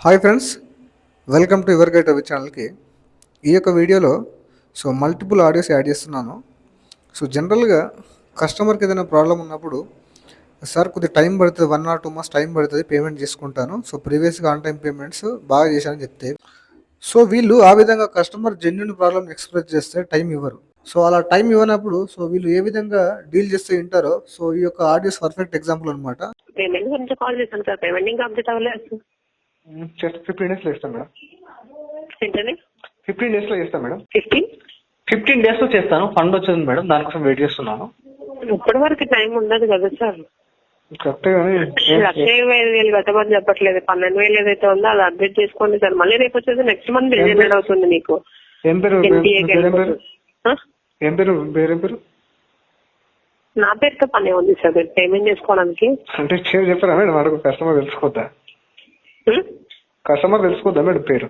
Hi friends, welcome to your guide Ravi ఛానల్కి. ఈ యొక్క వీడియోలో మల్టిపుల్ ఆడియోస్ యాడ్ చేస్తున్నాను. జనరల్గా కస్టమర్కి ఏదైనా ప్రాబ్లం ఉన్నప్పుడు, సార్ కొద్దిగా టైం పడుతుంది, 1 or 2 months టైం పడుతుంది, పేమెంట్ చేసుకుంటాను, ప్రీవియస్గా ఆన్ టైం పేమెంట్స్ బాగా చేశానని చెప్తే, వీళ్ళు ఆ విధంగా కస్టమర్ జెన్యున్ ప్రాబ్లం ఎక్స్ప్రెస్ చేస్తే టైం ఇవ్వరు. అలా టైం ఇవ్వనప్పుడు వీళ్ళు ఏ విధంగా డీల్ చేస్తే వింటారో, ఈ యొక్క ఆడియోస్ పర్ఫెక్ట్ ఎగ్జాంపుల్ అనమాట. పేమెంట్ గురించి కాల్ చేశాను సార్. పేమెంట్ ఇంకా అప్డేట్ అవ్వలేదు. 15 days లో ఇస్తాం మేడం. ఏంటండి? 15 days లో ఇస్తాం మేడం. 15 days లో చేస్తాను. ఫండ్ వచ్చింది మేడం, దానికోసం వెయిట్ చేస్తున్నాను. ఇప్పటి వరకు టైం ఉండదు కదా సార్. కరెక్టే కానీ 1,20,000 కట్టమని చెప్పట్లేదు. 12,000 ఏదైతే ఉందో అది అప్డేట్ చేసుకోండి సార్. మళ్ళీ రేపు వచ్చేసి నెక్స్ట్ మంత్ జనరేట్ అవుతుంది మీకు. ఏం పేరు? నా పేరుతో పని ఉంది సార్ పేమెంట్ చేసుకోవడానికి. అంటే చెప్పారా మేడం? అడుగు కస్టమర్ తెలుసుకోద్దా? కస్టమర్ తెలుసుకోద్దా మేడం పేరు?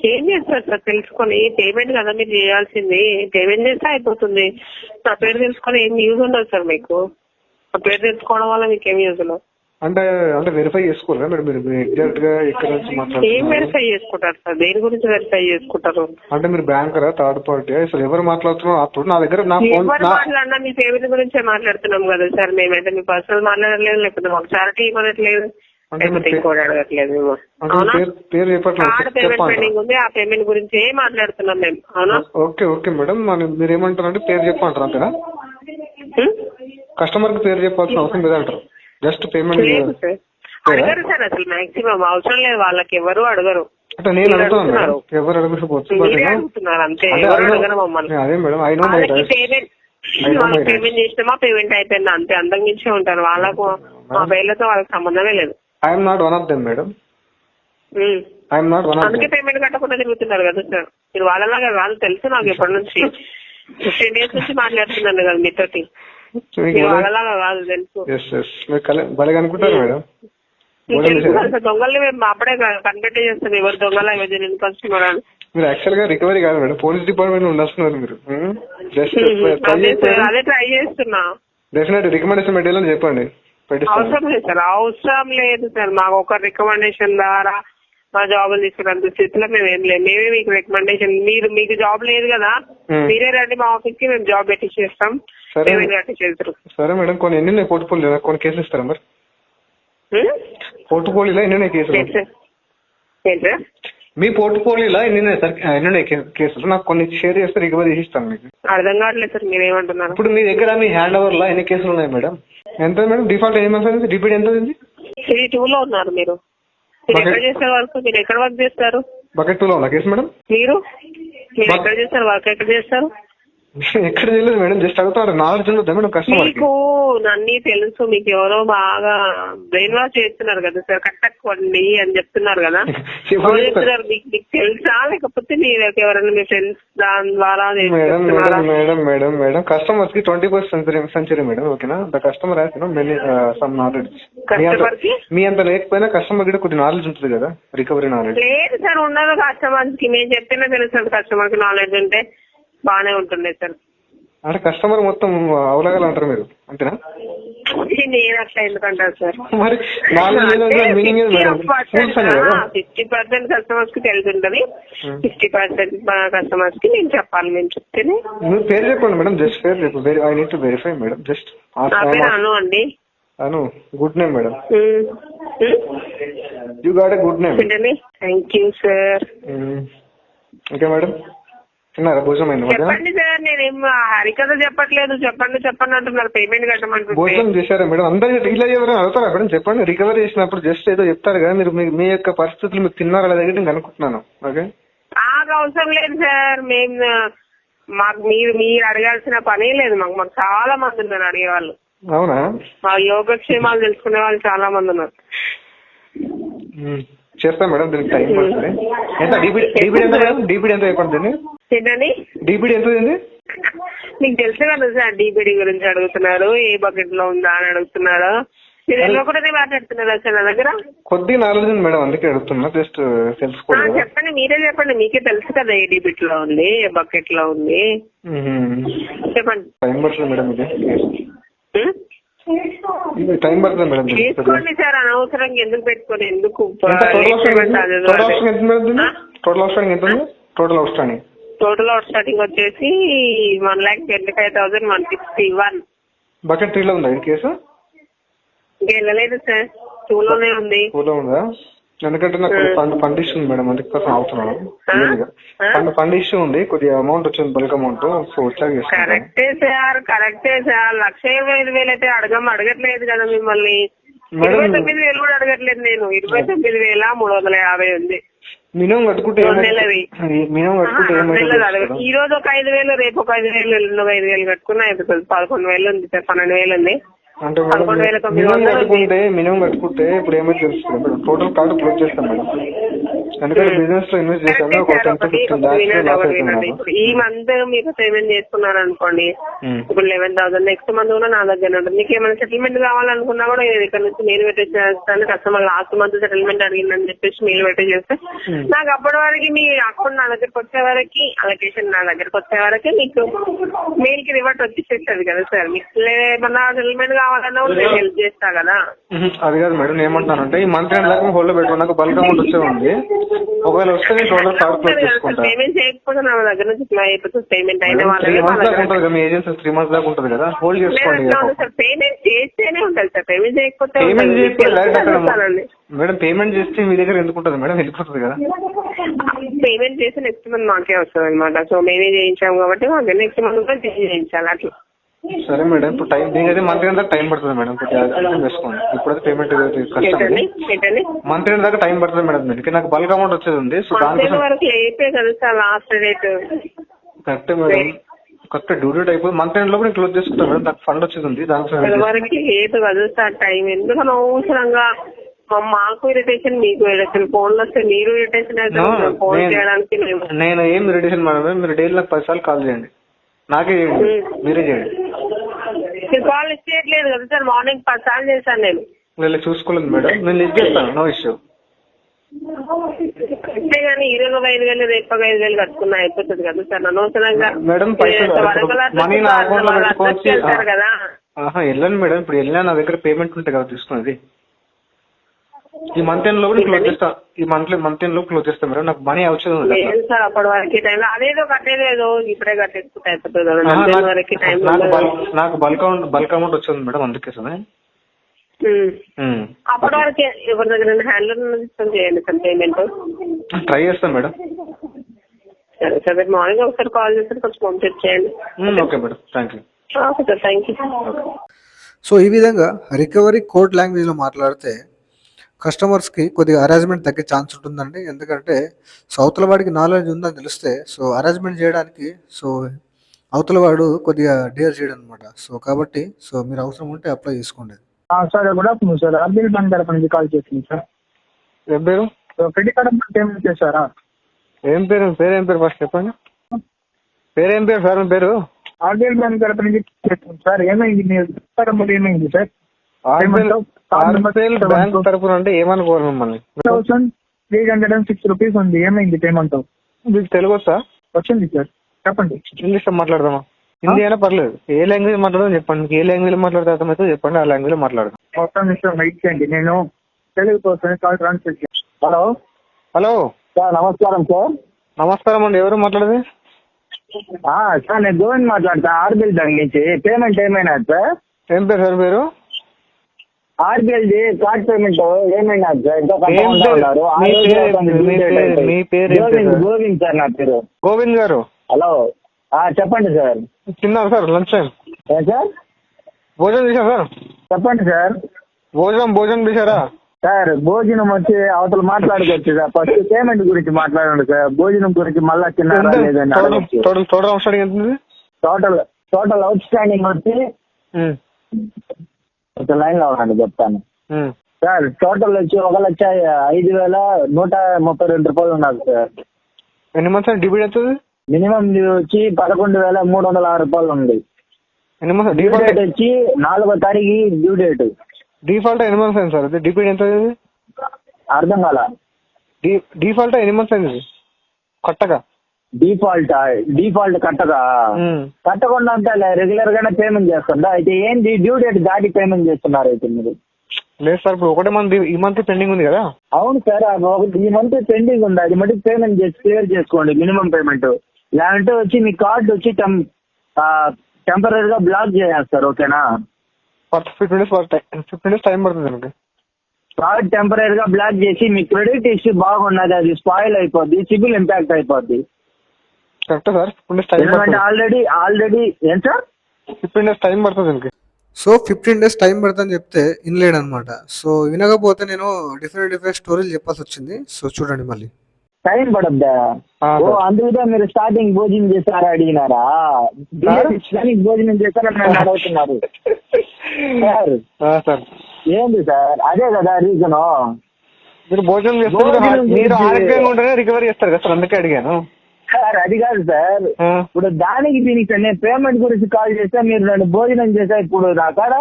ఏం చేస్తారు సార్ తెలుసుకొని? పేమెంట్ కదా మీరు చేయాల్సింది. పేమెంట్ చేస్తే అయిపోతుంది. నా పేరు తెలుసుకొని ఏం యూజ్ ఉండదు సార్ మీకు. నా పేరు తెలుసుకోవడం వల్ల మీకు ఏం యూజ్ ఉండదు. అంటే వెరిఫై చేసుకోరు మేడం మీరు ఎగ్జాక్ట్ గా ఎక్కడ నుంచి ఏం మాట్లాడుతున్నారు? వెరిఫై చేసుకుంటారు సార్? దేని గురించి వెరిఫై చేసుకుంటారు? అంటే మీరు బ్యాంకరా, థర్డ్ పార్టీ, అసలు ఎవరు మాట్లాడుతున్నారు? అప్పుడు నా దగ్గర నా ఫోన్ ఎవరు మాట్లాడినా మీ పేమెంట్ గురించే మాట్లాడుతున్నాం కదా సార్. మేమైతే మీ పర్సనల్ మాట్లాడలేదు, లేకపోతే మాకు చారిటీ ఇవ్వట్లేదు, లేకపోతే ఇంకోటి అడగట్లేదు. మేము అవునా? పేరు కార్డ్ పేమెంట్ పెండింగ్ ఉంది, ఆ పేమెంట్ గురించి మాట్లాడుతున్నాం మేము. అవునా? ఓకే మేడం, మీరు ఏమంటారంటే పేరు చెప్పంటారు అంతేనా? కస్టమర్ కి పేరు చెప్పాల్సిన అవసరం లేదంటారు, జస్ట్ పేమెంట్ అడగరు సార్. అసలు మాక్సిమం అవసరం లేదు, వాళ్ళకి ఎవరు అడగరు. అంటే నేను అడుగుతాను, ఎవరు అడగకపోవచ్చు. అడుగుతున్నారు అంతే, ఎవరు అడగరు మమ్మల్ని. అదే మేడం, పేమెంట్ చేసినామా పేమెంట్ అయిపోయింది అంతే, అంతకుమించే ఉంటారు. వాళ్ళకు మా పేర్లతో వాళ్ళకి సంబంధమే లేదు. I'm not one of them madam. I'm not one of అందుకే పేమెంట్ కట్టకుండా తిరుగుతున్నారు కదా సార్. మీరు వాళ్ళలాగా వాళ్ళు తెలుసు నాకు ఎప్పటి నుంచి. 15 days నుంచి మాట్లాడుతున్నాను కదా మీతోటి. వాళ్ళలాగా కాదు తెలుసు. భలే అనుకుంటారు మేడం. దొంగల్ని మేము అప్పుడే కనిపెట్టే చేస్తాం, ఎవరు దొంగల ఎవరు కస్టమర్ అని. మీరు యాక్చువల్ గా రికవరీ కాదు మేడం, పోలీస్ డిపార్ట్మెంట్ ఉండాల్సినారు మీరు. అదే ట్రై చేస్తున్నా. డెఫినెట్ రికమెండేషన్ పెట్టాలని చెప్పండి. అవసరం లేదు సార్, అవసరం లేదు సార్. మాకు ఒక రికమెండేషన్ ద్వారా మా జాబులు తీసుకున్నంత స్థితిలో మేము ఏం లేదు. మేమే మీకు రికమెండేషన్, మీకు జాబ్ లేదు కదా, మీరే రండి మా ఆఫీస్ కి, మేము జాబ్ పెట్టించేస్తాం. సరే మేడం, కొన్ని ఎన్ని పోర్ట్ఫోలియో కొన్ని కేసులు ఇస్తారా మరి? పోర్ట్ఫోలియోలో ఎన్ని కేసులు? మీ పోర్ట్ఫోలియోలో ఎన్ని కేసులు నాకు కొన్ని షేర్ చేస్తే రికవరీ చేసి ఇస్తాను మీకు. అర్థం కావట్లేదు సార్ మీరు ఏమంటున్నారు. ఇప్పుడు మీ దగ్గర మీ హ్యాండ్ ఓవర్ లో ఎన్ని కేసులు ఉన్నాయి మేడం? ఎంత మేడం డిఫాల్ట్ ఏమైంది? డిపిడి ఎంత ఉంది? 3-2 లో ఉన్నారు మీరు. ఎక్కడ చేస్తారు వర్క్? మీరు ఎక్కడ వర్క్ చేస్తారు? బకెట్ 2 లో ఉన్నా కేసు మేడం. మీరు ఎక్కడ చేస్తారు వర్క్? ఎక్కడ చేస్తారు? ఎక్కడ చేయలేదు మేడం, జస్ట్ అడుగుతాడు. నాలెడ్జ్ ఉండదు మేడం కస్టమర్. మీకు అన్ని తెలుసు, మీకు ఎవరో బాగా బ్రెయిన్ వాష్ చేస్తున్నారు కదా సార్. కట్టకండి అని చెప్తున్నారు కదా, చెప్తున్నారు. మీకు తెలుసా లేకపోతే మీరు ఎవరైనా మీ ఫ్రెండ్స్ దాని ద్వారా? మేడం కస్టమర్స్ కి 21st century మేడం, ఓకేనా? The customer has some knowledge. మీ అంత లేకపోయినా కస్టమర్ కి కొద్ది నాలెడ్జ్ ఉంటుంది కదా, రికవరీ నాలెడ్జ్. లేదు సార్, ఉండదు కస్టమర్స్ కి. మేము చెప్తేనే తెలుస్తుంది కస్టమర్ కి. నాలెడ్జ్ ఉంటే బానే ఉంటుంది సార్. అంటే కస్టమర్ మొత్తం అవలగాలి అంటారు మీరు, అంతేనా? నేను అట్లా ఎందుకంటారు సార్? మరి 50% కస్టమర్స్ కి తెలిసి ఉంటుంది, 50% కస్టమర్స్ కి నేను చెప్పాలి. మేము చెప్తేనే. మీరు పేరు చెప్పండి మేడం, జస్ట్ పేరు చెప్పు. I need to verify madam. Just నా పేరు అను అండి. Anu, good name madam. You got a good name. Thank you sir. Okay madam, తిన్నారా? భోజనం అయింది? చెప్పండి సార్, నేనేం హరికథ చెప్పట్లేదు. చెప్పండి అంటున్నారు. పేమెంట్ కట్టమంటున్నారు. భోజనం చేశారా మేడం? అందరూ ఇలా ఎవరైనా అడుగుతారా మేడం? చెప్పండి. రికవరీ చేసినప్పుడు జస్ట్ ఏదో చెప్తారు కదా మీరు, మీ యొక్క పరిస్థితులు మీకు తిన్నారా లేదా నేను అనుకుంటున్నాను. ఓకే, నాకు అవసరం లేదు సార్. మాకు మీరు అడగాల్సిన పనే లేదు. మాకు చాలా మంది ఉన్నారు అడిగేవాళ్ళు. అవునా? మా యోగక్షేమాలు తెలుసుకునే వాళ్ళు చాలా మంది ఉన్నారు. చేస్తా మేడం, దీనికి టైం పడుతుంది. ఎంత డిబిడి ఎంత మేడం? డిబిడి ఎంత చెప్పండి. ఏంటండి డిబిడి ఎంత ఉంది? మీకు తెలుసు కదా సార్, డిబిడి గురించి అడుగుతున్నారు. ఏ బకెట్ లో ఉందా అని అడుగుతున్నారు. మీరు ఎన్నో కూడా మాట్లాడుతున్నారా సార్ నా దగ్గర? కొద్దిగా నాలెడ్జ్ ఉంది మేడం, అందుకే అడుగుతున్నా. జస్ట్ తెలుసుకోండి. చెప్పండి, మీరే చెప్పండి. మీకే తెలుసు కదా ఏ డిబిట్ లో ఉంది, ఏ బకెట్ లో ఉంది. చెప్పండి. టైం పడుతుంది మేడం, ఇది టైం పడుతుంది మేడం. చేసుకోండి సార్, అనవసరంగా ఎందుకు పెట్టుకోండి, ఎందుకు టోటల్ అవుట్ స్టాండింగ్ వచ్చేసి 1,25,161. బకెట్ 3 లో ఉందా ఈ కేసు? వెళ్ళలేదు సార్, 2 లోనే ఉంది. 2 లో ఉందా? ఎందుకంటే నాకు ఫండ్ ఇష్యూ ఉంది మేడం, అందుకోసం అవుతున్నాను. ఫండ్ ఇష్యూ ఉంది, కొద్దిగా అమౌంట్ వచ్చింది, బల్క్ అమౌంట్. సో వచ్చాక కరెక్టే సార్ 1,25,000 అయితే అడగట్లేదు కదా మిమ్మల్ని. 29,000 కూడా అడగట్లేదు నేను, 29,350 ఉంది. మినిమం కట్టుకుంటే ఈ రోజు ఒక 5,000, రేపు ఒక 5,000, ఎల్లుండి ఒక 5,000 కట్టుకున్నా అయిపోతుంది. 11,000 ఉంది సార్, 12,000 ఉంది. అంటే మినిమం కట్టుకుంటే ఇప్పుడు ఏమైతే తెలుస్తుంది మేడం, టోటల్ కార్డు క్లోజ్ చేస్తాం మేడం. ఎందుకంటే బిజినెస్ లో ఇన్వెస్ట్ చేశాను, ఒక 10-15 lakhs. ఈ మంత్ మీరు పేమెంట్ చేసుకున్నారు అనుకోండి, ఇప్పుడు 11,000, నెక్స్ట్ మంత్ కూడా నా దగ్గర ఉంటుంది. మీకు ఏమైనా సెటిల్మెంట్ కావాలనుకున్నా కూడా ఇక్కడ నుంచి మెయిల్ పెట్టేసేస్తాను. కస్టమర్ లాస్ట్ మంత్ సెటిల్మెంట్ అడిగిందని చెప్పేసి మెయిల్ పెట్టేసేస్తే నాకు అప్పటి వరకు మీ అకౌంట్ నా దగ్గరకు వచ్చే వరకు, అలొకేషన్ నా దగ్గరకు వచ్చే వరకు మీకు మెయిల్ కి రివర్ట్ వచ్చేసేస్తుంది కదా సార్. మీకు ఏమన్నా సెటిల్మెంట్ కావాలన్నా నేను హెల్ప్ చేస్తా కదా. అది కాదు మేడం, ఏమంటానంటే ఈ మంత్ ఎండ్ దాకా హోల్డ్ పెట్టుకుని నాకు బల్క్ అమౌంట్ వచ్చే ఉంది. ఒకవేళ వస్తే నేను టోటల్ కార్డ్ క్లోజ్ చేసుకుంటా. పేమెంట్ చేయకపోతే నా దగ్గర నుంచి అయిపోతుంది. పేమెంట్ అయిన వాళ్ళకి 3 months దాకా ఉంటుంది కదా, మీ ఏజెన్సీ 3 months దాకా ఉంటుంది కదా, హోల్డ్ చేసుకోండి. పేమెంట్ చేస్తేనే ఉంటుంది సార్, పేమెంట్ చేయకపోతే మేడం పేమెంట్ చేస్తే మీ దగ్గర ఎందుకు ఉంటుంది మేడం, వెళ్ళిపోతుంది కదా. పేమెంట్ చేసి నెక్స్ట్ మంత్ మాకే వస్తుంది అనమాట. సో మేమే చేయించాము కాబట్టి మాకు నెక్స్ట్ మంత్ కూడా చేయించాలి అట్లా. సరే మేడం, ఇప్పుడు టైం దీనికైతే మంత్ ఎండ్ దాకా టైం పడుతుంది మేడం, అర్థం చేసుకోండి. ఇప్పుడైతే పేమెంట్ కష్టం, మంత్ ఎండ్ దాకా టైం పడుతుంది మేడం. దీనికి నాకు బల్క్ అమౌంట్ వచ్చేది ఉంది. సో దానికోసం last date correct madam, correct due date అయిపోయి మంత్ ఎండ్ లో కూడా క్లోజ్ చేసుకుంటాం మేడం. నాకు ఫండ్ వచ్చేది ఉంది, దానికోసం ఏదో కదా సార్ టైం. ఎందుకని అవసరంగా మాకు ఇరిటేషన్, మీకు ఇరిటేషన్, ఫోన్లో వస్తే మీరు ఇరిటేషన్ అయితే ఫోన్ చేయడానికి. నేను ఏం ఇరిటేషన్ మేడం, మీరు డైలీ నాకు 10 సార్లు కాల్ చేయండి, నాకే చేయండి, మీరే చేయండి. కాల్ లిస్ట్ చేయట్లేదు కదా సార్, మార్నింగ్ 10 సార్లు చేశాను నేను. నేను చూసుకోలేదు మేడం, నేను లిస్ట్ చేస్తాను, నో ఇష్యూ. అంతేగాని 25,000 రేపు 5,000 కట్టుకున్నా అయిపోతుంది కదా సార్. అనవసరంగా మేడం మనీ నా అకౌంట్ లో పెట్టుకోవచ్చు కదా. వెళ్ళండి మేడం, ఇప్పుడు వెళ్ళినా నా దగ్గర పేమెంట్ ఉంటే కదా తీసుకున్నది. ఈ మంత్ ఎండ్ లో కూడా క్లోజ్ చేస్తా, ఈ మంత్ ఎండ్ లో క్లోజ్ చేస్తాం మేడం. నాకు మనీ అవసరం ఉంది సార్ అప్పటి వరకు టైం. అదేదో కట్టేదేదో ఇప్పుడే కట్టేసుకుంటే అయిపోతుంది. నాకు బల్క్ అమౌంట్ వచ్చింది మేడం, అందుకే సార్. అప్పటి వరకు ఎవరి దగ్గర హ్యాండ్లర్ తీసుకొని చేయండి సార్ పేమెంట్. ట్రై చేస్తాం మేడం. సరే సార్, రేపు మార్నింగ్ ఒకసారి కాల్ చేస్తే కొంచెం ఫోన్ చెక్ చేయండి. Okay madam, thank you. Okay sir, thank you. So ఈ విధంగా రికవరీ కోడ్ లాంగ్వేజ్లో మాట్లాడితే కస్టమర్స్కి కొద్దిగా అరేంజ్మెంట్ తగ్గే ఛాన్స్ ఉంటుందండి. ఎందుకంటే సో అవతల వాడికి నాలెడ్జ్ ఉందని తెలిస్తే సో అరేంజ్మెంట్ చేయడానికి సో అవతల వాడు కొద్దిగా డేర్ చేయడం అనమాట. సో కాబట్టి సో మీరు అవసరం ఉంటే అప్లై చేసుకోండి. Sir good afternoon sir, RBL bank తరఫు నుంచి కాల్ చేసింది సార్. ఏం పేరు? క్రెడిట్ కార్డ్ పేమెంట్ చేశారా? ఏం పేరు ఫస్ట్ చెప్పండి. పేరేం పేరు సార్? మీ పేరు? ఆర్బిఎల్ బ్యాంక్ తరఫు నుంచి చేసింది సార్. ఏమైంది ఏమైంది సార్? బ్యాంక్ తరఫున అంటే ఏమనుకోవాలి మిమ్మల్ని? 1,306 రూపీస్ ఉంది, ఏమైంది పేమెంట్? మీకు తెలుగు వస్తా? వచ్చింది సార్, చెప్పండి. ఇంగ్లీష్ లో మాట్లాడదామా, హిందీ అయినా పర్లేదు, ఏ లాంగ్వేజ్ మాట్లాడదాం చెప్పండి. మీకు ఏ లాంగ్వేజ్ మాట్లాడితే అర్థమైతే చెప్పండి, ఆ లాంగ్వేజ్ లో మాట్లాడదాం. మొత్తం నిమిషం వెయిట్ చేయండి, నేను తెలుగు కోసం కాల్ ట్రాన్స్ఫర్ చేయండి. హలో సార్, నమస్కారం సార్. నమస్కారం అండి, ఎవరు మాట్లాడేది? సార్ నేను గోవింద్ మాట్లాడతా, ఆర్బిఎల్ బ్యాంక్ నుంచి. పేమెంట్ ఏమైనా సార్? ఏం పేరు సార్ పేరు? ఆర్బిఎల్ కార్డ్ పేమెంట్ ఏమైనా సార్? మీ పేరు? గోవింద్ సార్ నా పేరు. గోవింద్ గారు. హలో చెప్పండి సార్. తిన్నారు సార్ లంచ్ టైం? సార్ భోజనం చేశారా సార్? చెప్పండి సార్. భోజనం చేశారా సార్? భోజనం వచ్చి అవతల మాట్లాడుకోవచ్చు సార్. ఫస్ట్ పేమెంట్ గురించి మాట్లాడండి సార్, భోజనం గురించి మళ్ళా తిన్నారా లేదని. టోటల్ అవుట్ స్టాండింగ్ వచ్చి ఒక లైన్ లో ఉండండి చెప్తాను సార్. టోటల్ వచ్చి 1,05,132 రూపాయలు ఉన్నారు సార్. ఎన్ని మంత్స్ డిబిట్ అవుతుంది? మినిమం వచ్చి 11,306 రూపాయలు ఉంది. డ్యూ డేట్ వచ్చి 4వ తారీఖు డ్యూ డేట్. డిఫాల్ట్ ఎన్ని మంత్స్ అయింది సార్? డిబిట్ ఎంత? అర్థం కాల. డిఫాల్ట్ ఎన్ని మంత్స్ అయింది కట్టగా? డిఫాల్ట్ కట్టకుండా అంటే రెగ్యులర్ గానే పేమెంట్ చేస్తుందా? అయితే ఏంటి డ్యూ డేట్ దాటి పేమెంట్ చేస్తున్నారు అయితే మీరు? లేదు సార్, ఇప్పుడు ఒకటే మంత్ ఈ మంత్ పెండింగ్ ఉంది కదా. అవును సార్, ఈ మంత్ పెండింగ్ ఉంది, అది మటుకు పేమెంట్ చేసి క్లియర్ చేసుకోండి మినిమం పేమెంట్. లేదంటే వచ్చి మీ కార్డు వచ్చి టెంపరీగా బ్లాక్ చేసేస్తారు. ఓకేనా? 15 days టైం పడుతుంది దానికి. కార్డ్ టెంపరీగా బ్లాక్ చేసి మీ క్రెడిట్ ఇష్యూ బాగున్నది, అది స్పాయిల్ అయిపోద్ది, సిబిల్ ఇంపాక్ట్ అయిపోద్ది. కరెక్ట్ సార్, 15 days టైం ఎందుకంటే ఆల్రెడీ ఏం సార్ 15 days టైం పడుతుంది దానికి. సో 15 days టైం పడుతుందని చెప్తే వినలేడనమాట. సో వినకపోతే నేను డిఫరెంట్ స్టోరీలు చెప్పాల్సి వచ్చింది. సో చూడండి మళ్ళీ. టైం పడద్దా? ఓ అందుకే మీరు స్టార్టింగ్ భోజనం చేస్తారా అడిగినారా? భోజనం చేస్తారా నన్ను అడుగుతున్నారు సార్. ఏంది సార్, అదే కదా రీజన్. మీరు భోజనం చేస్తారు, మీరు ఆరోగ్యంగా ఉంటేనే రికవరీ చేస్తారు కదా సార్, అందుకే అడిగాను సార్. అది కాదు సార్, ఇప్పుడు దానికి దీనికి నేను పేమెంట్ గురించి కాల్ చేస్తే మీరు నన్ను భోజనం చేసా, ఇప్పుడు నా కాడ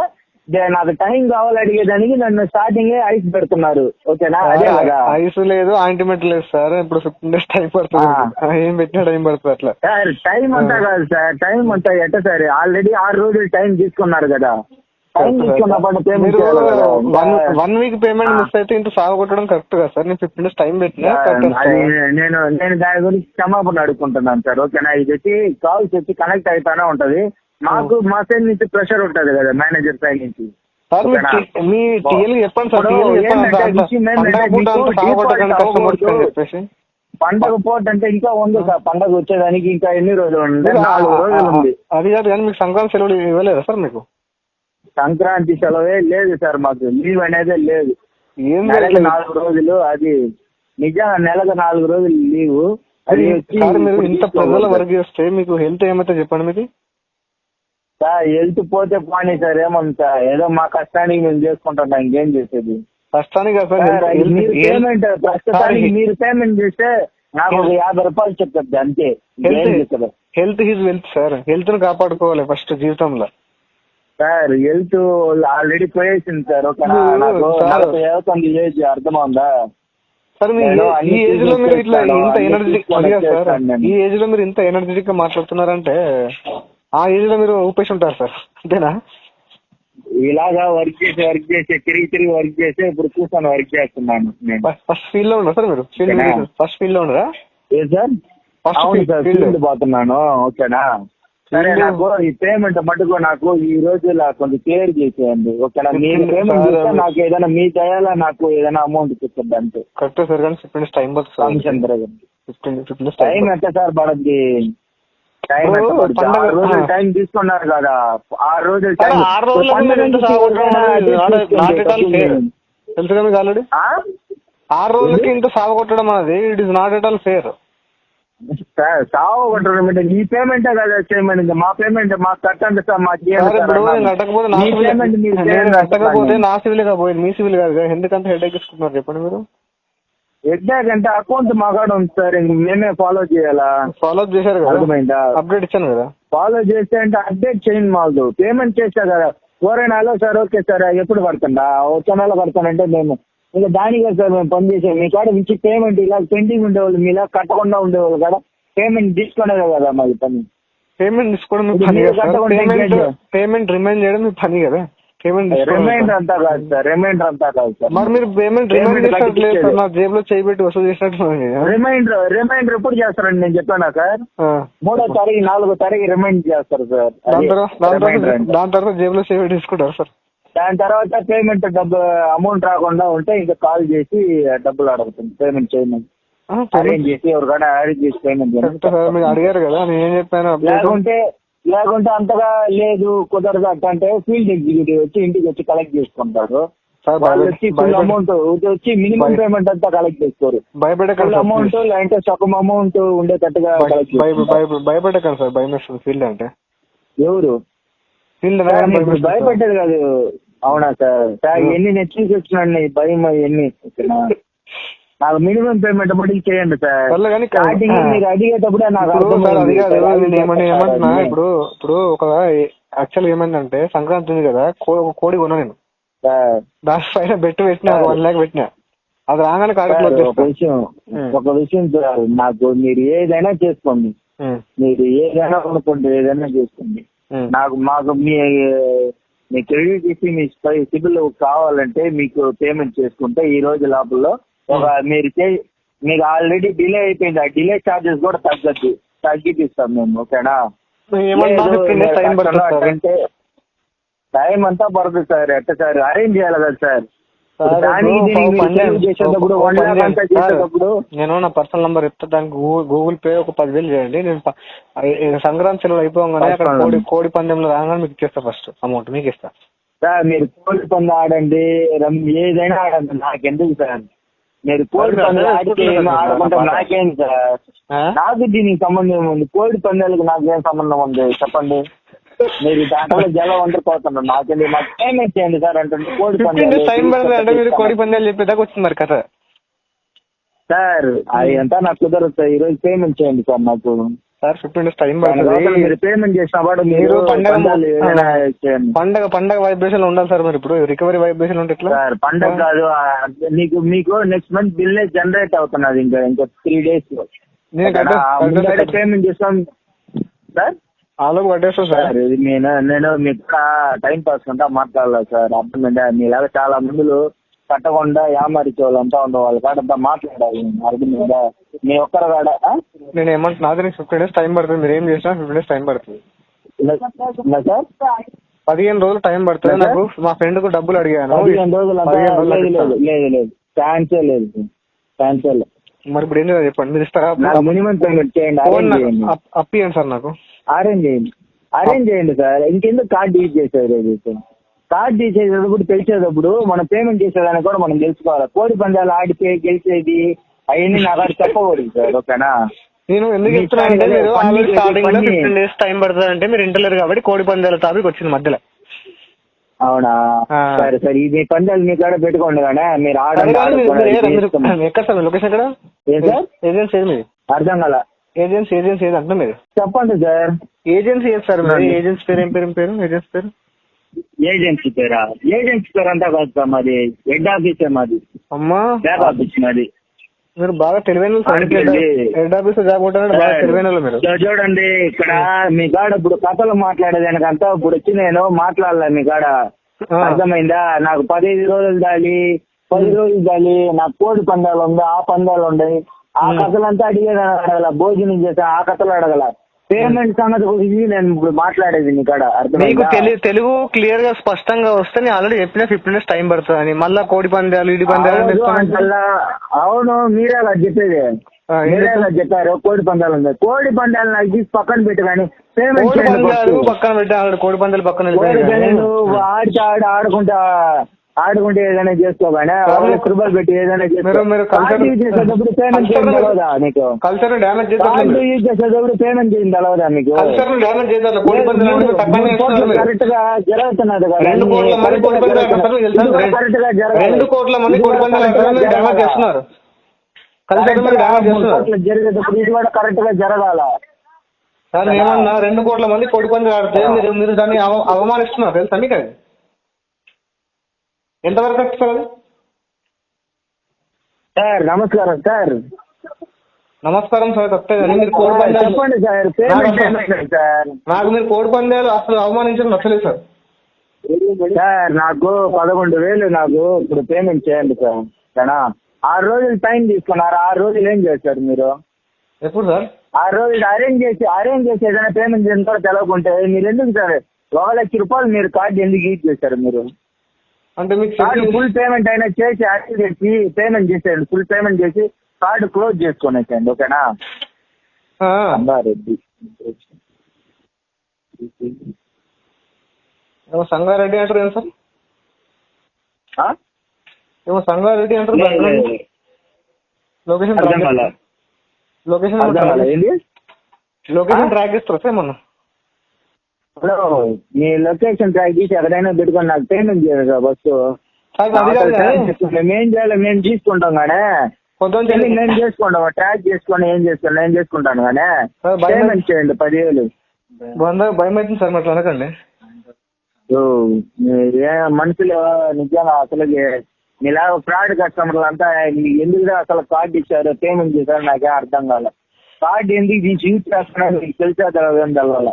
నాకు టైం కావాలి అడిగేదానికి నన్ను స్టార్టింగ్ ఐస్ పెడుతున్నారు. ఓకేనా? అదే కదా. ఐస్ లేదు, ఆయింట్మెంట్ లేదు సార్. ఇప్పుడు 15 days టైం పడుతుంది. ఏం పెట్టినా టైం పడుతుంది అట్లా సార్. టైం అంతా కాదు సార్, టైం అంతా ఎట్ట సార్? ఆల్రెడీ 6 రోజులు టైం తీసుకున్నారు కదా. టైం తీసుకున్నప్పుడు పేమెంట్ 1 week పేమెంట్ మిస్ అయితే ఇంత సాగు కొట్టడం కరెక్ట్ కదా సార్? నేను 15 days టైం పెట్టినా. నేను దాని గురించి క్షమాపణ అడుగుకుంటున్నాను సార్. ఓకేనా? ఇది వచ్చి కాల్స్ వచ్చి కనెక్ట్ అయితేనే ఉంటది. మాకు మా సైడ్ నుంచి ప్రెషర్ ఉంటది కదా, మేనేజర్ సైడ్ నుంచి. పండగ పూట అంటే ఇంకా ఉంది సార్, పండగ వచ్చేదానికి ఇంకా ఎన్ని రోజులు ఉంది? 4 రోజులు ఉంది. అది కాదు కానీ మీకు సంక్రాంతి సెలవులు ఇవ్వలేదా సార్? మీకు సంక్రాంతి సెలవే లేదు సార్, మాకు లీవ్ అనేదే లేదు. నెలకు 4 రోజులు, అది నిజంగా నెలకు 4 రోజులు లీవ్. అది మీరు ఇంత ప్రజల వర్క్ చేస్తే మీకు హెల్త్ ఏమైతే చెప్పండి మీది? సార్ హెల్త్ పోతే పోనీ సార్, ఏమంతా ఏదో మా కష్టానికి మేము చేసుకుంటున్నాం, ఇంకేం చేసేది? కష్టానికి మీరు పేమెంట్ ప్రస్తుతానికి మీరు పేమెంట్ చేస్తే నాకు ఒక 50 రూపాయలు చెప్తుంది అంతే. Health is wealth sir, health ను కాపాడుకోవాలి ఫస్ట్ జీవితంలో. సార్ హెల్త్ ఆల్రెడీ పోయేసింది సార్. ఓకేనా? నాకు ఏమవుతుంది ఏజ్, అర్థమవుందా సార్? ఈ ఏజ్ లో మీరు ఇట్లా ఇంత ఎనర్జెటిక్ ఈ ఏజ్ లో మీరు ఇంత ఎనర్జెటిక్ గా మాట్లాడుతున్నారంటే ఆ ఏజ్ లో మీరు ఊపేసి ఉంటారు సార్, అంతేనా? ఇలాగా వర్క్ చేసి తిరిగి వర్క్ చేసి ఇప్పుడు కూర్చొని వర్క్ చేస్తున్నాను. ఫస్ట్ ఫీల్డ్ లో ఉన్నా సార్ మీరు? ఫస్ట్ ఫీల్డ్ లో ఉన్నారా? ఏ సార్? అవును సార్, ఫీల్డ్ పోతున్నాను. ఓకేనా? సరే, నాకు ఈ పేమెంట్ మటుకు నాకు ఈ రోజు కొంచెం క్లియర్ చేసేయండి. ఓకేనా? మీరు పేమెంట్ చేస్తే నాకు ఏదైనా మీ దయాల నాకు ఏదైనా అమౌంట్ చెప్పండి అంతే. కరెక్ట్ సార్, కానీ 15 days టైం పడుతుంది. ఫంక్షన్ టైం ఎంత సార్ పడద్ది? టైం టైం తీసుకున్నారు కదా, 6 రోజులు టైం. 6 రోజులు తెలుసుగా మీకు ఆల్రెడీ. 6 రోజులకి ఇంత సాగొట్టడం అనేది it is not at all fair. సాగు కొట్టడం అంటే నీ పేమెంటే కదా చేయమని, మా పేమెంట్ మాకు కట్టండి సార్. మాకు కట్టకపోతే నా సివిల్ పోయింది, మీ సివిల్ కాదు కదా. ఎందుకంటే హెడ్ ఎక్కిస్తున్నారు చెప్పండి మీరు? హెడ్ అంటే అకౌంట్ మా కాడ ఉంది సార్, ఇంక మేమే ఫాలో చేయాలా? ఫాలో చేశారు కదా, అర్థమైందా? అప్డేట్ ఇచ్చాను కదా. ఫాలో చేస్తే అంటే అప్డేట్ చేయండి. మాకు పేమెంట్ చేసా కదా, 4 నెలలో సార్. ఓకే సార్, ఎప్పుడు పడుతుందా? 1 నెల పడతానంటే మేము ఇంకా దానికే సార్ మేము పనిచేసాం. మీ కాడ నుంచి పేమెంట్ ఇలా పెండింగ్ ఉండేవాళ్ళు, మీలా కట్టకుండా ఉండేవాళ్ళు కదా, పేమెంట్ తీసుకునేదే కదా మాది పని. పేమెంట్ తీసుకోవడం పేమెంట్ రిమైండ్ చేయడం మీ పని కదా. రిమైండర్ అంతా కాదు సార్, రిమైండర్ అంతా కాదు సార్. మరి మీరు పేమెంట్ నా జేబులో చేయబెట్టి వసూలు చేసినట్టు. రిమైండర్ ఎప్పుడు చేస్తారండి? నేను చెప్పానా సార్? 3వ తారీఖు 4వ తారీఖు రిమైండ్ చేస్తారు సార్. దాని తర్వాత జేబులో చేయబెట్టి తీసుకుంటారు సార్. దాని తర్వాత పేమెంట్ డబ్బు అమౌంట్ రాకుండా ఉంటే ఇంకా కాల్ చేసి డబ్బులు అడుగుతుంది, పేమెంట్ చేయమని అరేంజ్ చేసి ఎవరికైనా అరేంజ్ చేసి పేమెంట్ అడిగారు కదా. నేను చెప్పాను లేకుంటే అంతగా లేదు కుదరదు అంటే ఫీల్డ్ ఎగ్జిక్యూటివ్ వచ్చి ఇంటికి వచ్చి కలెక్ట్ చేసుకుంటారు. వాళ్ళు వచ్చి ఫుల్ అమౌంట్ వచ్చి మినిమం పేమెంట్ అంతా కలెక్ట్ చేసుకోరు. ఫుల్ అమౌంట్ లేదంటే సగం అమౌంట్ ఉండేటట్టుగా భయపడకండి సార్. భయం వేస్తుంది ఫీల్డ్ అంటే. ఎవరు భయపెట్టేది కాదు. అవునా సార్? ఎన్ని నేను చూసి వచ్చినాను భయం ఎన్ని. నాకు మినిమం పేమెంట్ మటుకు చేయండి సార్. స్టార్టింగ్ మీరు అడిగేటప్పుడే నాకు ఏమంటున్నా, ఇప్పుడు ఒక యాక్చువల్ ఏమైందంటే సంక్రాంతి ఉంది కదా, కోడి కొన్నా నేను. దానిపైన బెట్టు పెట్టినా 1 lakh పెట్టినా. అది రాగానే కార్డు సార్, క్లోజ్ చేస్తా. ఒక విషయం సార్, నాకు మీరు ఏదైనా చేసుకోండి, మీరు ఏదైనా కొనుక్కోండి, ఏదైనా చేసుకోండి. మాకు మీ క్రెడిట్ ఇచ్చి మీ సిబిల్ కావాలంటే మీకు పేమెంట్ చేసుకుంటే ఈ రోజు లోపల మీకు ఆల్రెడీ డిలే అయిపోయింది, ఆ డిలే చార్జెస్ కూడా తగ్గిపిస్తాం మేము. ఓకేనా? అంటే టైం అంతా పడుతుంది సార్. ఎట్ట సార్ అరేంజ్ చేయాలి కదా సార్. నేను నా పర్సనల్ నంబర్ ఇస్తా, దానికి గూగుల్ పే ఒక 10,000 చేయండి. నేను సంక్రాంతి సెలవులు అయిపోగానే అక్కడ కోడి పందెంలో రాగానే మీకు ఇచ్చేస్తా, ఫస్ట్ అమౌంట్ మీకు ఇస్తా సార్. మీరు కోడి పందెం ఆడండి, ఏదైనా ఆడండి, నాకెందుకు సార్. మీరు కోడి పందాలు ఆడితే ఆడుకుంటే నాకేం సార్, నాకు దీనికి సంబంధం ఉంది. కోడి పందాలకు నాకేం సంబంధం ఉంది చెప్పండి. మీరు దాంట్లో జలం వండిపోతున్నారు, నాకేంటి, మాకు పేమెంట్ చేయండి సార్ అంటుంటే కోడి పందాలు కోడి పందాలు చెప్పేదాకా వచ్చింది మరి కథ. సార్ అది అంతా నాకు కుదరదు సార్, ఈ రోజు పేమెంట్ చేయండి సార్ నాకు. సార్ 15 days టైం పడుతుంది. మీరు పేమెంట్ చేసిన వాడు మీరు పండగ వైబ్రేషన్ ఉండాలి సార్. మీరు ఇప్పుడు రికవరీ వైబ్రేషన్ ఉంటే ఎట్లా సార్? పండగ కాదు, మీకు నెక్స్ట్ మంత్ బిల్ జనరేట్ అవుతున్నది ఇంకా 3 days. పేమెంట్ చేస్తాం సార్. ఆలోపు కట్టేస్తాం సార్. నేను మీకు టైం పాస్ అంతా మాట్లాడాలి సార్, అర్థమైందా? మీలాగా చాలా మందులు కట్టకుండా యామారిచే వాళ్ళంతా ఉండే వాళ్ళ కాడంతా మాట్లాడాలి, అర్థమైందా? మీ ఒక్కరు కాడ నేను ఏమంటున్నా, 15 days టైం పడుతుంది. మీరు ఏం చేసినా 15 days టైం పడుతుంది సార్. 15 రోజులు టైం పడుతుంది. నాకు మా ఫ్రెండ్ కు డబ్బులు అడిగాను. 15 రోజులు లేదు, ఛాన్సే లేదు. మరి ఇప్పుడు ఏం చేయాలి చెప్పండి, మీరు ఇస్తారా? మినిమం పేమెంట్ చేయండి, అప్పియండి సార్, నాకు అరేంజ్ చేయండి సార్. ఇంకెందుకు కార్డు యూజ్ చేసేది? కార్డు యూజ్ చేసేటప్పుడు తెలిసేటప్పుడు మనం పేమెంట్ చేసేదాన్ని కూడా మనం తెలుసుకోవాలి. కోడి పందాలు ఆడితే గెలిచేది అవన్నీ నాకు అది చెప్పకూడదు సార్. ఓకేనా? నేను ఎందుకు చెప్తున్నానంటే, మీరు స్టార్టింగ్ లో 15 days టైం పడుతుంది అంటే మీరు ఇంటలేరు కాబట్టి కోడి పందాల టాపిక్ వచ్చింది మధ్యలో. అవునా? సరే సరే, ఇది పందాలు మీ కాడ పెట్టుకోండి కానీ మీరు ఎక్కడ సార్ లొకేషన్ ఎక్కడ? ఏజెన్సీ ఏది? అర్థం కాల. ఏజెన్సీ ఏది అంటున్నా మీరు చెప్పండి సార్. ఏజెన్సీ ఏది సార్? ఏజెన్సీ పేరు ఏం పేరు? ఏజెన్సీ పేరు ఏజెన్సీ పేరు అంతా కాదు సార్, మాది హెడ్ ఆఫీసే, మాది అమ్మా బ్యాక్ ఆఫీస్ మాది. మీరు బాగా తెలివైన హెడ్ ఆఫీస్ జాబ్ కొట్టారంటే బాగా తెలివైన మీరు. చూడండి, ఇక్కడ మీ కాడ ఇప్పుడు కథలు మాట్లాడేదానికంతా ఇప్పుడు వచ్చి నేను మాట్లాడలే మీ కాడ, అర్థమైందా? నాకు 15 రోజులు దాలి, 10 రోజులు దాలి, నాకు కోడి పందాలు ఉంది, ఆ పందాలు ఉన్నాయి, ఆ కథలంతా అడిగేది అడగల, భోజనం చేసా ఆ కథలు అడగల. పేమెంట్ సంగతి గురించి నేను ఇప్పుడు మాట్లాడేది మీ కాడ, మీకు తెలుగు క్లియర్ గా స్పష్టంగా వస్తే నేను ఆల్రెడీ చెప్పిన 15 days టైం పడుతుంది అని. మళ్ళా కోడి పందాలు ఇడి పందాలు అవును, మీరే అలా చెప్పేది, మీరే అలా చెప్పారు. కోడి పందాలు ఉంది, కోడి పందాలు నాకు తీసి పక్కన పెట్టి కానీ పేమెంట్ పక్కన పెట్టి కోడి పందాలు పక్కన ఆడుకుంటే ఏదైనా చేసుకోగానే రూపాయలు పెట్టి ఏదైనా చేసేటప్పుడు పేమెంట్ చేయండి తెలవదా మీకు? కల్చర్ డ్యామేజ్ యూజ్ చేసేటప్పుడు పేమెంట్ చేయండి తెలవదా మీకు? కరెక్ట్ గా జరుగుతున్నది కదా, కరెక్ట్ గా జరిగేటప్పుడు ఇది కూడా కరెక్ట్ గా జరగాల. సార్ ఏమన్నా 2 కోట్ల మంది కోడి పందాలు ఆడితే మీరు దాన్ని అవమానిస్తున్నారు తెలుసా మీకు? అది ఎంతవరకు వస్తుంది సార్? నమస్కారం సార్. నమస్కారం సార్, తప్పే కానీ మీరు కోడి పందాలు చెప్పండి సార్. సార్ నాకు మీరు కోడి పందాలు అసలు అవమానించడం నచ్చలేదు సార్. సార్ నాకు 11,000 నాకు ఇప్పుడు పేమెంట్ చేయండి సార్. సరేనా? 6 రోజులు టైం తీసుకున్నారు, 6 రోజులు ఏం చేశారు మీరు? ఎప్పుడు సార్? 6 రోజులు అరేంజ్ చేసి ఏదైనా పేమెంట్ చేసిన కూడా తెలవకుంటే మీరు ఎందుకు సార్ 1,00,000 రూపాయలు మీరు కార్డు ఎందుకు యూజ్ చేశారు మీరు? అంటే మీకు ఫుల్ పేమెంట్ అయినా చేసి యాక్టివ్ చేసి పేమెంట్ చేసేయండి, ఫుల్ పేమెంట్ చేసి కార్డు క్లోజ్ చేసుకునేసేయండి. ఓకేనా? సంగారెడ్డి సంగారెడ్డి అంటారు ఏం సార్? ఏమో సంగారెడ్డి అంటారు. లొకేషన్ ట్రాక్ చేస్తారా సార్ ఏమన్నా? హలో, మీ లొకేషన్ ట్రాక్ చేసి ఎక్కడైనా పెట్టుకొని నాకు పేమెంట్ చేయాలి కదా ఫస్ట్. మేమేం చేయాలి, మేము తీసుకుంటాం కానీ మేము చేసుకుంటాం, ట్రాక్ చేసుకొని ఏం చేసుకుంటాను కానీ పేమెంట్ చేయండి 10,000. భయం అవుతుంది సార్ అట్లా అనకండి. మనుషులు నిజంగా అసలు మీలా ఫ్రాడ్ కస్టమర్లు అంతా ఎందుకు అసలు కార్డు ఇచ్చారు పేమెంట్ చేశారు నాకే అర్థం కాలే. కార్డు ఎందుకు దీన్ని యూజ్ చేస్తున్నారు మీకు తెలిసా తెలవాల.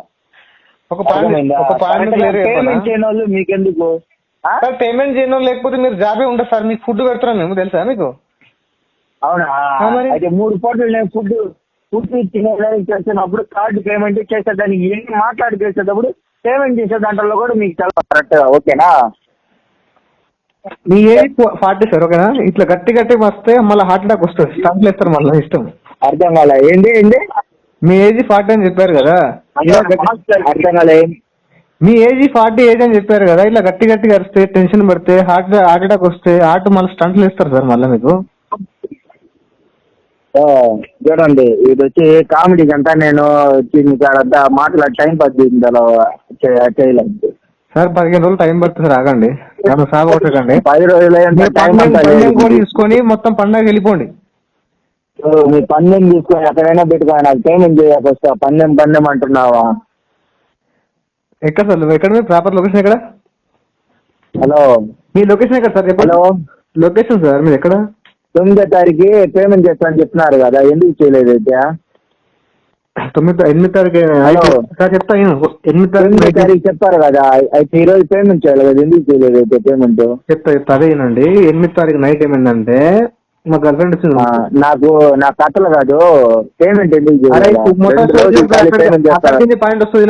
పేమెంట్ చేయని వాళ్ళు మీకెందుకు? పేమెంట్ చేయడం లేకపోతే మీరు జాబే ఉండదు సార్. మీకు ఫుడ్ పెడుతున్నాం మేము, తెలుసా మీకు? అవునా? అయితే 3 పూటలు నేను ఫుడ్ తినేదానికి చేసినప్పుడు కార్డు పేమెంట్ చేసేదానికి ఎన్ని మాట్లాడి చేసేటప్పుడు పేమెంట్ చేసే దాంట్లో కూడా మీకు చాలా కరెక్ట్. ఓకేనా? మీ ఏజ్ 40 సార్, ఓకేనా? ఇట్లా గట్టి వస్తే మళ్ళీ హార్ట్ అటాక్ వస్తుంది, స్టంట్లు వేస్తారు మళ్ళీ ఇష్టం. అర్థం కాలే. ఏంటి మీ ఏజ్ 40 అని చెప్పారు కదా, అర్థం కాలే. మీ ఏజ్ 40 ఏజ్ అని చెప్పారు కదా, ఇట్లా గట్టి అరిస్తే టెన్షన్ పడితే హార్ట్ అటాక్ వస్తే హార్ట్ మళ్ళీ స్టంట్లు వేస్తారు సార్ మళ్ళీ మీకు. చూడండి, ఇది వచ్చి కామెడీ అంతా నేను దీనికి మాట్లాడే టైం పడుతుంది అలా చేయలేదు సార్. 15 రోజులు టైం పడుతుంది సార్, ఆగండి. సాగొట్టకండి. 10 రోజులు తీసుకొని మొత్తం పండుగ వెళ్ళిపోండి. మీ పందెం తీసుకొని ఎక్కడైనా పెట్టుకో, నాకు పేమెంట్ చేయకొస్తా. పందెం అంటున్నావా? ఎక్కడ సార్? ఎక్కడ మీ ప్రాపర్ లొకేషన్ ఎక్కడ? హలో, మీ లొకేషన్ ఎక్కడ సార్? హలో, లొకేషన్ సార్ మీరు ఎక్కడ? 9వ తారీఖు పేమెంట్ చేస్తానని చెప్తున్నారు కదా, ఎందుకు చేయలేదు అయితే? 8వ తారీఖు సార్ చెప్తా. 8వ తారీఖు చెప్పారు కదా, అయితే ఈ రోజు పేమెంట్ చేయాలి కదా, ఎందుకు చేయలేదు అయితే పేమెంట్? చెప్తా అదేనండి. 8వ తారీఖు నైట్ ఏమైందంటే మా గర్ల్ ఫ్రెండ్ వచ్చింది. నా కథలు కాదు, పేమెంట్ ఎందుకు పాయింట్ వస్తుంది.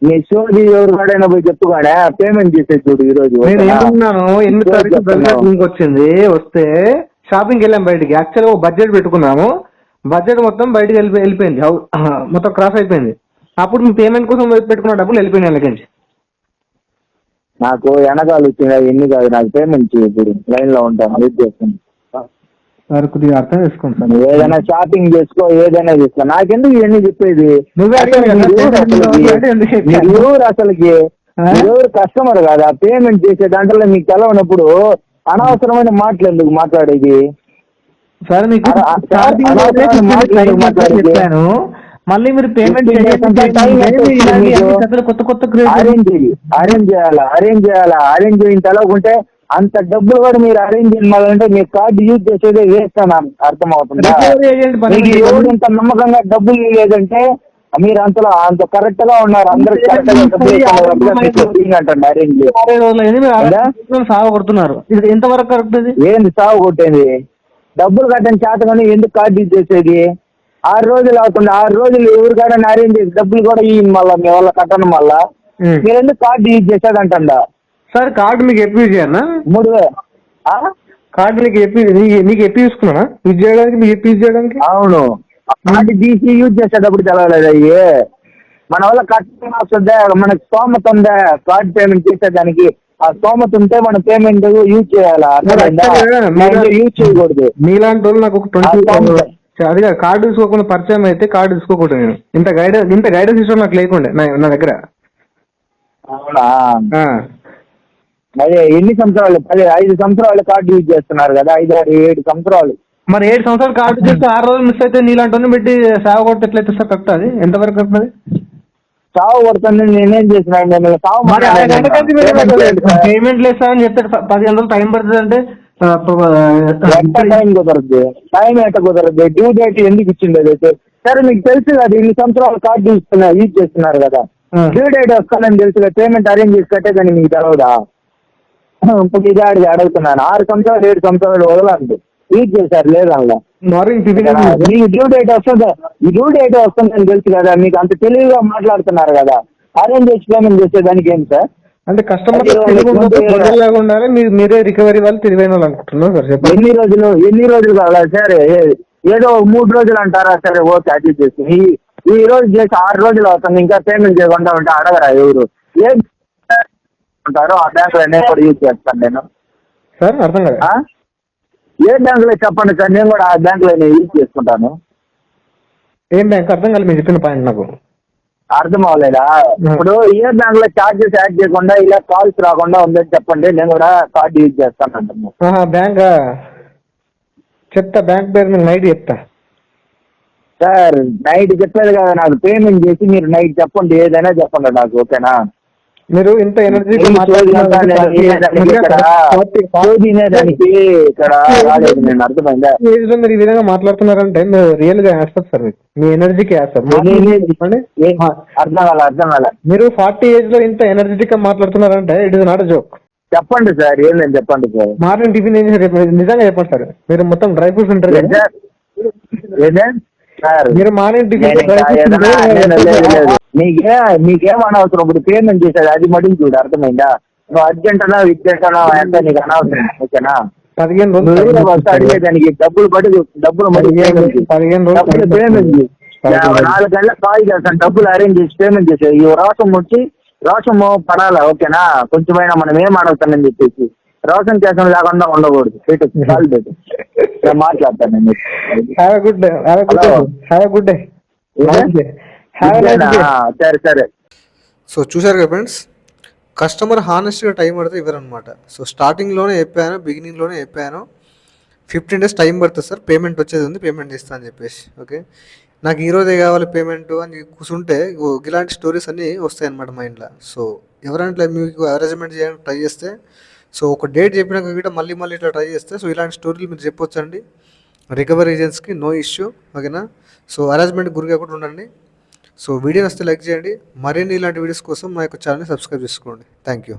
నీ సోజీ ఎవరు కాడైనా పోయి చెప్పుగానే పేమెంట్ చేసే చూడు. ఈ రోజు నేను ఏమన్నాను, 8వ తారీఖు వచ్చింది. వస్తే షాపింగ్కి వెళ్ళాం బయటికి. యాక్చువల్గా బడ్జెట్ పెట్టుకున్నాము, బడ్జెట్ మొత్తం బయటకి వెళ్ళిపోయింది, మొత్తం క్రాస్ అయిపోయింది. అప్పుడు మీ పేమెంట్ కోసం పెట్టుకున్న డబ్బులు వెళ్ళిపోయినాయి వాళ్ళకి. నాకు వెనకాల వచ్చింది ఎన్ని కాదు, నాకు పేమెంట్ చేయకూడదు. లైన్ లో ఉంటాను, వెయిట్ చేస్తాను సార్. కొద్దిగా అర్థం చేసుకోండి సార్. ఏదైనా షాపింగ్ చేసుకో, ఏదైనా చేసుకో, నాకెందుకు ఇవన్నీ చెప్పేది? ఎవరు అసలుకి ఎవరు కస్టమర్ కదా, పేమెంట్ చేసే దాంట్లో మీకు తెలవనప్పుడు అనవసరమైన మాటలు ఎందుకు మాట్లాడేది సార్? మీకు చెప్పాను, మళ్ళీ మీరు పేమెంట్ కొత్త అరేంజ్ చేయాలా తెలవకుంటే అంత డబ్బులు కూడా మీరు అరేంజ్ చేయాలంటే మీ కార్డు యూజ్ చేసేదే వేస్ట్ అని అర్థం అవుతుందా? ఎవరు ఇంత నమ్మకంగా డబ్బులు లేదంటే మీరు అంత కరెక్ట్ గా ఉన్నారు. అందరూ అంటండి అరేంజ్ సాగు కొడుతున్నారు. ఇది ఎంతవరకు కరెక్ట్? ఏంది సాగు కొట్టేది? డబ్బులు కట్టని చేతగానే ఎందుకు కార్డు యూజ్ చేసేది? 6 రోజులు అవుతుంది. 6 రోజులు ఎవరు కాడని అరేంజ్ చేసి డబ్బులు కూడా మళ్ళీ మీ వల్ల కట్టడం వల్ల మీరు ఎందుకు కార్డు యూజ్ చేసేదంటా? సార్ కార్డు మీకు ఎప్పుడు యూజ్ చేయన్నా? 3000 కార్డు నీకు ఎప్పుడు తీసుకున్నా యూజ్ చేయడానికి? మీకు ఎప్పుడు యూజ్ చేయడానికి? అవును, కార్డు తీసి యూజ్ చేసేటప్పుడు తెలవలేదు. అయ్యే మన వల్ల కష్టం వస్తుందా? మనకు స్తోమత ఉందా కార్డు పేమెంట్ చేసేదానికి? ఆ స్తోమత ఉంటే మన పేమెంట్ యూజ్ చేయాలా, యూజ్ చేయకూడదు. మీలాంటి వాళ్ళు నాకు ఒక 20 అది కార్డు తీసుకోకుండా పరిచయం అయితే కార్డు తీసుకోకూడదు. నేను ఇంత గైడెన్స్ ఇష్టం నాకు లేకుండే నా దగ్గర. అవునా? అదే ఎన్ని సంవత్సరాలు? 5 సంవత్సరాలు కార్డు యూజ్ చేస్తున్నారు కదా, 5, 6, 7 సంవత్సరాలు. మరి 7 సంవత్సరాలు కార్డు చేస్తే 6 రోజులు మిస్ అయితే నీలాంటి పెట్టి సేవ కొడితే ఎట్లయితే సార్ కరెక్ట్? అది ఎంతవరకు కరెక్ట్? సాగు కొడుతుంది. నేనేం చేసిన పేమెంట్ లేదు సార్ అని చెప్తే 15 రోజులు టైం పడుతుంది అంటే టైం కుదరద్దు. టైం ఎట్ట కుదరద్దు? డ్యూ డేట్ ఎందుకు ఇచ్చింది అయితే? సరే మీకు తెలుసు కదా ఇన్ని సంవత్సరాలు కార్డు యూజ్ చేస్తున్నారు కదా, డ్యూ డేట్ వస్తానని తెలుసు కదా, పేమెంట్ అరేంజ్ చేసి కట్టేదని మీకు తెలవదా? ఇప్పుడు ఇదే అడుగుతున్నాను. 6 సంవత్సరాలు 7 సంవత్సరాలు వదలండి, యూజ్ చేశారు లేదల్లా. మీకు డ్యూ డేట్ వస్తుంది, డ్యూ డేట్ వస్తుందని తెలుసు కదా, మీకు అంత తెలివిగా మాట్లాడుతున్నారు కదా, అరేంజ్ చేసి పేమెంట్ చేసేదానికి ఏంటి సార్? అంటే కస్టమర్ ఉండాలి, మీరే రికవరీ వాళ్ళు తెలివైన వాళ్ళు అనుకుంటున్నారు సార్. ఎన్ని రోజులు కావాలి సార్? ఏదో 3 రోజులు అంటారా? సరే ఓకే, అడ్జస్ట్ చేసి ఈ రోజు చేసి 6 రోజులు అవుతుంది, ఇంకా పేమెంట్ చేయకుండా ఉంటే అడగరా ఎవరు? ఏం ఉంటారో ఆ బ్యాంక్ లో నేను కూడా యూజ్ చేస్తాను. నేను సార్ అర్థం కదా, ఏ బ్యాంక్ లో చెప్పండి సార్, నేను కూడా ఆ బ్యాంక్ లో యూజ్ చేసుకుంటాను. ఏం బ్యాంక్? అర్థం కాలేదు మీరు చెప్పిన పాయింట్ నాకు అర్థం అవ్వలేదా? ఇప్పుడు ఏ బ్యాంక్ లో చార్జెస్ యాడ్ చేయకుండా ఇలా కాల్స్ రాకుండా ఉందని చెప్పండి, నేను కూడా కార్డు యూజ్ చేస్తాను అంటున్నాను. బ్యాంక్ చెప్తా, బ్యాంక్ పేరు నేను నైట్ చెప్తా సార్. నైట్ చెప్పలేదు కదా నాకు, పేమెంట్ చేసి మీరు నైట్ చెప్పండి, ఏదైనా చెప్పండి నాకు, ఓకేనా? మీరు ఇంత ఎనర్జీ దానికి ఇక్కడ రాలేదు, నేను అర్థమైందా? ఏజ్ లో మీరు ఈ విధంగా మాట్లాడుతున్నారంటే మీరు రియల్ గా వేస్తారు సార్, మీకు మీ ఎనర్జీకి వేస్తారు. చెప్పండి, అర్థం కాల. మీరు 40 ఏజ్ లో ఇంత ఎనర్జెటిక్ గా మాట్లాడుతున్నారంటే ఇట్ ఇస్ నాట్ జోక్. చెప్పండి సార్, ఏం లేదు చెప్పండి సార్. మార్నింగ్ టిఫిన్ ఏం చేశారు నిజంగా చెప్పండి సార్. మీరు మొత్తం డ్రై ఫ్రూట్స్ ఉంటారు కదా సార్, మీరు మార్నింగ్ టిఫిన్ నీకేం అనవసరం, ఇప్పుడు పేమెంట్ చేసేది అది మటుకు చూడు, అర్థమైందా? నువ్వు అర్జెంట్ అన్నా విద్యుత్ అన్నా ఎంత నీకు అనవసరం, ఓకేనా? 15 రోజులు అడిగేదానికి డబ్బులు పేమెంట్ 4 గంటలకు కాల్ చేస్తాను, డబ్బులు అరేంజ్ చేసి పేమెంట్ చేసేది. ఈ రోషం వచ్చి రోషము పడాలా, ఓకేనా? కొంచెమైనా మనం ఏం అడుగుతానని చెప్పేసి రోషన్ కేసం లేకుండా ఉండకూడదు. కాల్ పెట్టి నేను మాట్లాడతాను. నేను హ్యావ్ ఎ గుడ్ డే. సరే సరే. సో చూశారు కదా ఫ్రెండ్స్, కస్టమర్ హానెస్ట్గా టైం పడితే ఇవ్వరనమాట. సో స్టార్టింగ్లోనే చెప్పాను, బిగినింగ్లోనే చెప్పాను 15 days టైం పడుతుంది సార్, పేమెంట్ వచ్చేది ఉంది, పేమెంట్ ఇస్తాను అని చెప్పేసి. ఓకే, నాకు ఈరోజే కావాలి పేమెంట్ అని కూర్చుంటే ఇలాంటి స్టోరీస్ అన్నీ వస్తాయి అన్నమాట మైండ్లో. సో ఎవరైనా మీకు అరేంజ్మెంట్ చేయడానికి ట్రై చేస్తే, సో ఒక డేట్ చెప్పినాక కూడా మళ్ళీ ఇట్లా ట్రై చేస్తే, సో ఇలాంటి స్టోరీలు మీరు చెప్పొచ్చండి. రికవరీ ఏజెంట్స్కి నో ఇష్యూ, ఓకేనా? సో అరేంజ్మెంట్ గురిగా కూడా ఉండండి. సో వీడియో నచ్చితే లైక్ చేయండి. మరిన్ని ఇలాంటి వీడియోస్ కోసం మా యొక్క ఛానల్ని సబ్స్క్రైబ్ చేసుకోండి. Thank you.